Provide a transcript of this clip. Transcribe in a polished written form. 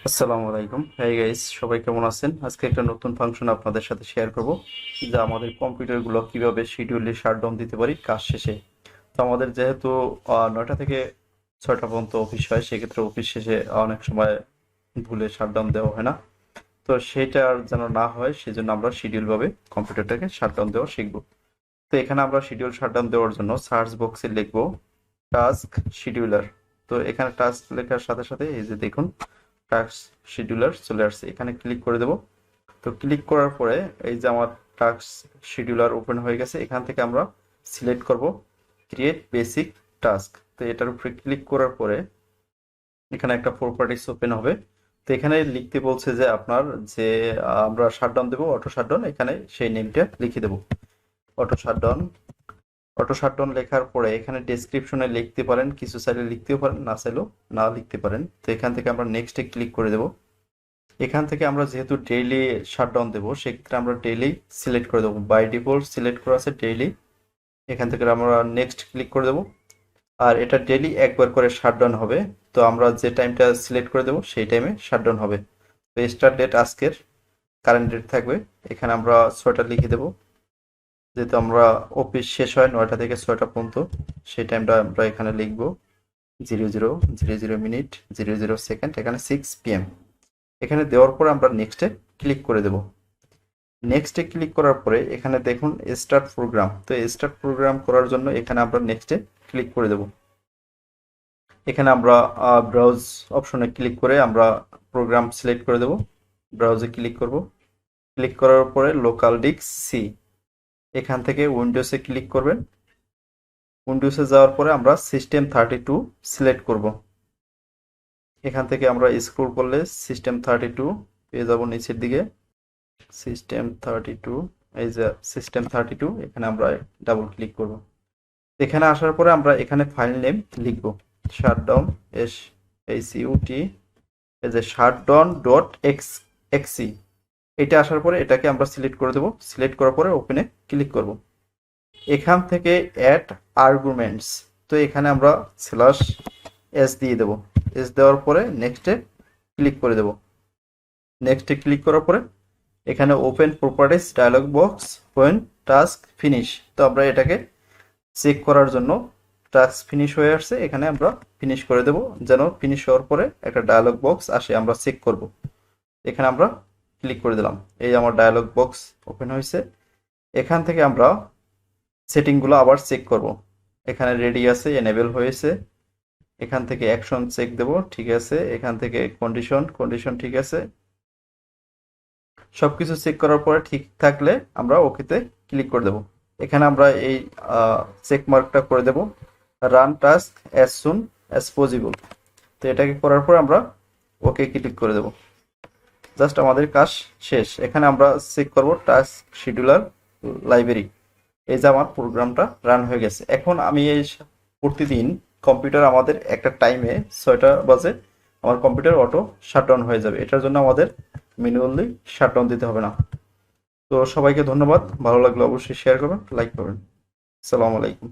আসসালামু আলাইকুম। Hey guys, সবাই কেমন আছেন? আজকে একটা নতুন ফাংশন আপনাদের সাথে শেয়ার করব, যা আমাদের কম্পিউটারগুলো কিভাবে শিডিউলে শাটডাউন দিতে পারি কাজ শেষে। তো আমাদের যেহেতু 9টা থেকে 6টা পর্যন্ত অফিস হয়, সেক্ষেত্রে অফিস শেষে অনেক সময় ভুলে শাটডাউন দেওয়া হয় না। তো সেটা আর যেন না হয়, সেজন্য আমরা শিডিউল ভাবে কম্পিউটারটাকে শাটডাউন দেওয়া শিখব। তো এখানে আমরা শিডিউল শাটডাউন দেওয়ার জন্য সার্চ বক্সে লিখব টাস্ক শিডিউলার। তো এখানে টাস্ক লেখার সাথে সাথে এই যে দেখুন টাস্ক শিডিউলার চলে আসছে, এখানে ক্লিক করে দেব। তো ক্লিক করার পরে এই যে আমার টাস্ক শিডিউলার ওপেন হয়ে গেছে। এখান থেকে আমরা সিলেক্ট করব ক্রিয়েট বেসিক টাস্ক। তো এটার উপরে ক্লিক করার পরে এখানে একটা প্রপার্টিস ওপেন হবে। তো এখানে লিখতে বলছে যে আপনার যে আমরা শাটডাউন দেবো অটো শাটডাউন, এখানে সেই নেমটা লিখে দেব অটো শাটডাউন। অটো শাটডাউন লেখার পরে এখানে ডেসক্রিপশনে লিখতে পারেন, কিছু চাইলে লিখতেও পারেন, না চাইলেও না লিখতে পারেন। তো এখান থেকে আমরা নেক্সটে ক্লিক করে দেব। এখান থেকে আমরা যেহেতু ডেইলি শাটডাউন দেবো, সেক্ষেত্রে আমরা ডেইলি সিলেক্ট করে দেবো। বাই ডিফল্ট সিলেক্ট করা আছে ডেইলি। এখান থেকে আমরা নেক্সট ক্লিক করে দেবো। আর এটা ডেইলি একবার করে শাটডাউন হবে। তো আমরা যে টাইমটা সিলেক্ট করে দেবো সেই টাইমে শাটডাউন হবে। তো স্টার্ট ডেট আজকের, কারেন্ট ডেট থাকবে। এখানে আমরা 6টা লিখে দেবো, যেহেতু আমরা অফিস শেষ হয় 9টা থেকে 6টা পর্যন্ত, সেই টাইমটা আমরা এখানে লিখবো 00:00 00:00 এখানে 6 PM। এখানে দেওয়ার পরে আমরা নেক্সটে ক্লিক করে দেব। নেক্সটে ক্লিক করার পরে এখানে দেখুন স্টার্ট প্রোগ্রাম। তো স্টার্ট প্রোগ্রাম করার জন্য এখানে আমরা নেক্সটে ক্লিক করে দেব। এখানে আমরা ব্রাউজ অপশনে ক্লিক করে আমরা প্রোগ্রাম সিলেক্ট করে দেব। ব্রাউজে ক্লিক করব। ক্লিক করার পরে লোকাল ডিস্ক সি, এখান থেকে উইন্ডোজে ক্লিক করবেন। উইন্ডোজে যাওয়ার পরে আমরা সিস্টেম 32 সিলেক্ট করব। এখান থেকে আমরা স্ক্রল করলে সিস্টেম 32 পেয়ে যাব নিচের দিকে। সিস্টেম 32, এই যে সিস্টেম 32, এখানে আমরা ডাবল ক্লিক করব। এখানে আসার পরে আমরা এখানে ফাইল নেম লিখব শাটডাউন SHUT, এই যে shutdown.exe। এটা আসার পরে এটাকে আমরা সিলেক্ট করে দেব। সিলেক্ট করার পরে ওপেনে ক্লিক করব। এখান থেকে অ্যাড আর্গুমেন্টস, তো এখানে আমরা /s দিয়ে দেব। এস দেওয়ার পরে নেক্সটে ক্লিক করে দেব। নেক্সটে ক্লিক করার পরে এখানে open properties dialog box when task finish. তো আমরা এটাকে চেক করার জন্য টাস্ক ফিনিশ হয়ে আসছে, এখানে আমরা ফিনিশ করে দেব, যেন ফিনিশ হওয়ার পরে একটা ডায়লগ বক্স আসে, আমরা চেক করব। এখানে আমরা ক্লিক করে দিলাম। এই আমার ডায়লগ বক্স ওপেন হয়েছে। এখান থেকে আমরা সেটিংগুলো আবার চেক করব। এখানে রেডি আছে, এনেবল হয়েছে। এখান থেকে অ্যাকশন চেক দেব, ঠিক আছে। এখান থেকে কন্ডিশন ঠিক আছে। সবকিছু চেক করার পরে ঠিক থাকলে আমরা ওকেতে ক্লিক করে দেব। এখানে আমরা এই চেক মার্কটা করে দেব run task as soon as possible. তো এটাকে করার পর আমরা ওকে ক্লিক করে দেব। জাস্ট আমাদের কাজ শেষ। এখানে আমরা চেক করব টাস্ক শিডিউলার লাইব্রেরি। এই যে আমার প্রোগ্রামটা রান হয়ে গেছে। এখন আমি এই প্রতিদিন কম্পিউটার আমাদের একটা টাইমে 6টা বাজে আমার কম্পিউটার অটো শাটডাউন হয়ে যাবে। এটার জন্য আমাদের ম্যানুয়ালি শাটডাউন দিতে হবে না। তো সবাইকে ধন্যবাদ। ভালো লাগলে অবশ্যই শেয়ার করবেন, লাইক করবেন। আসসালামু আলাইকুম।